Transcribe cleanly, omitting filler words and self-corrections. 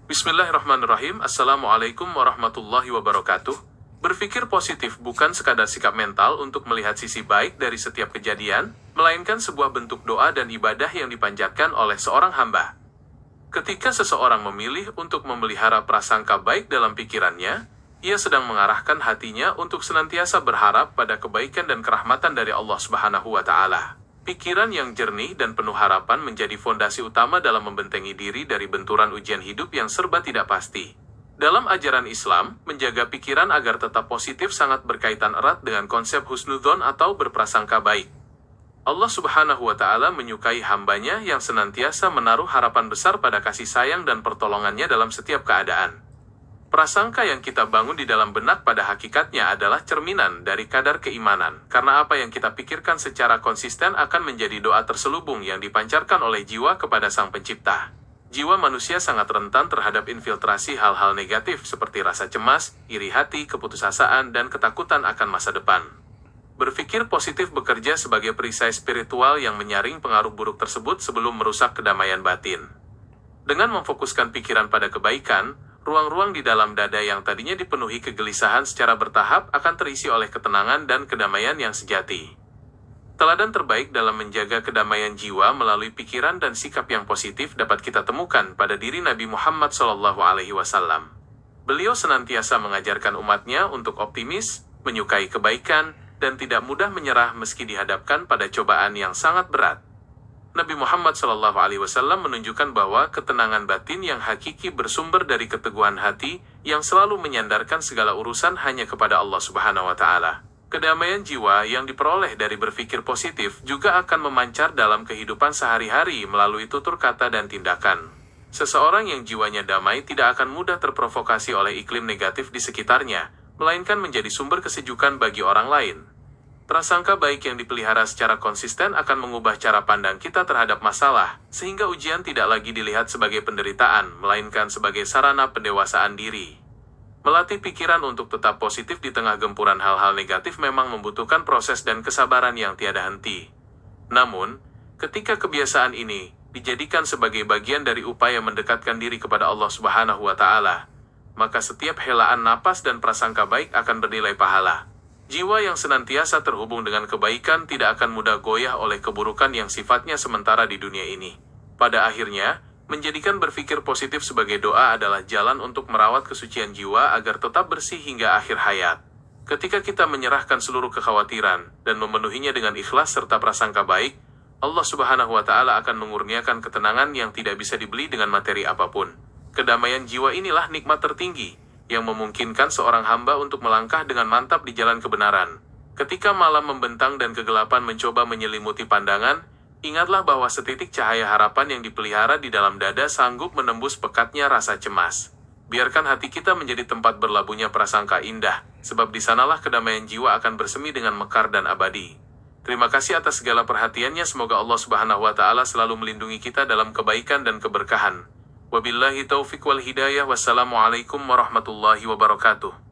Bismillahirrahmanirrahim. Assalamualaikum warahmatullahi wabarakatuh. Berpikir positif bukan sekadar sikap mental untuk melihat sisi baik dari setiap kejadian, melainkan sebuah bentuk doa dan ibadah yang dipanjatkan oleh seorang hamba. Ketika seseorang memilih untuk memelihara prasangka baik dalam pikirannya, ia sedang mengarahkan hatinya untuk senantiasa berharap pada kebaikan dan kerahmatan dari Allah Subhanahu wa Ta'ala. Pikiran yang jernih dan penuh harapan menjadi fondasi utama dalam membentengi diri dari benturan ujian hidup yang serba tidak pasti. Dalam ajaran Islam, menjaga pikiran agar tetap positif sangat berkaitan erat dengan konsep husnudzon atau berprasangka baik. Allah Subhanahu wa Ta'ala menyukai hambanya yang senantiasa menaruh harapan besar pada kasih sayang dan pertolongannya dalam setiap keadaan. Prasangka yang kita bangun di dalam benak pada hakikatnya adalah cerminan dari kadar keimanan, karena apa yang kita pikirkan secara konsisten akan menjadi doa terselubung yang dipancarkan oleh jiwa kepada Sang Pencipta. Jiwa manusia sangat rentan terhadap infiltrasi hal-hal negatif seperti rasa cemas, iri hati, keputusasaan, dan ketakutan akan masa depan. Berpikir positif bekerja sebagai perisai spiritual yang menyaring pengaruh buruk tersebut sebelum merusak kedamaian batin. Dengan memfokuskan pikiran pada kebaikan, ruang-ruang di dalam dada yang tadinya dipenuhi kegelisahan secara bertahap akan terisi oleh ketenangan dan kedamaian yang sejati. Teladan terbaik dalam menjaga kedamaian jiwa melalui pikiran dan sikap yang positif dapat kita temukan pada diri Nabi Muhammad SAW. Beliau senantiasa mengajarkan umatnya untuk optimis, menyukai kebaikan, dan tidak mudah menyerah meski dihadapkan pada cobaan yang sangat berat. Nabi Muhammad SAW menunjukkan bahwa ketenangan batin yang hakiki bersumber dari keteguhan hati yang selalu menyandarkan segala urusan hanya kepada Allah Subhanahu wa Ta'ala. Kedamaian jiwa yang diperoleh dari berpikir positif juga akan memancar dalam kehidupan sehari-hari melalui tutur kata dan tindakan. Seseorang yang jiwanya damai tidak akan mudah terprovokasi oleh iklim negatif di sekitarnya, melainkan menjadi sumber kesejukan bagi orang lain. Prasangka baik yang dipelihara secara konsisten akan mengubah cara pandang kita terhadap masalah, sehingga ujian tidak lagi dilihat sebagai penderitaan, melainkan sebagai sarana pendewasaan diri. Melatih pikiran untuk tetap positif di tengah gempuran hal-hal negatif memang membutuhkan proses dan kesabaran yang tiada henti. Namun, ketika kebiasaan ini dijadikan sebagai bagian dari upaya mendekatkan diri kepada Allah Subhanahu wa Ta'ala, maka setiap helaan napas dan prasangka baik akan bernilai pahala. Jiwa yang senantiasa terhubung dengan kebaikan tidak akan mudah goyah oleh keburukan yang sifatnya sementara di dunia ini. Pada akhirnya, menjadikan berpikir positif sebagai doa adalah jalan untuk merawat kesucian jiwa agar tetap bersih hingga akhir hayat. Ketika kita menyerahkan seluruh kekhawatiran dan memenuhinya dengan ikhlas serta prasangka baik, Allah Subhanahu wa Ta'ala akan mengurniakan ketenangan yang tidak bisa dibeli dengan materi apapun. Kedamaian jiwa inilah nikmat tertinggi yang memungkinkan seorang hamba untuk melangkah dengan mantap di jalan kebenaran. Ketika malam membentang dan kegelapan mencoba menyelimuti pandangan, ingatlah bahwa setitik cahaya harapan yang dipelihara di dalam dada sanggup menembus pekatnya rasa cemas. Biarkan hati kita menjadi tempat berlabuhnya prasangka indah, sebab di sanalah kedamaian jiwa akan bersemi dengan mekar dan abadi. Terima kasih atas segala perhatiannya. Semoga Allah Subhanahu wa Ta'ala selalu melindungi kita dalam kebaikan dan keberkahan. Wabillahi taufiq wal hidayah. Wassalamualaikum warahmatullahi wabarakatuh.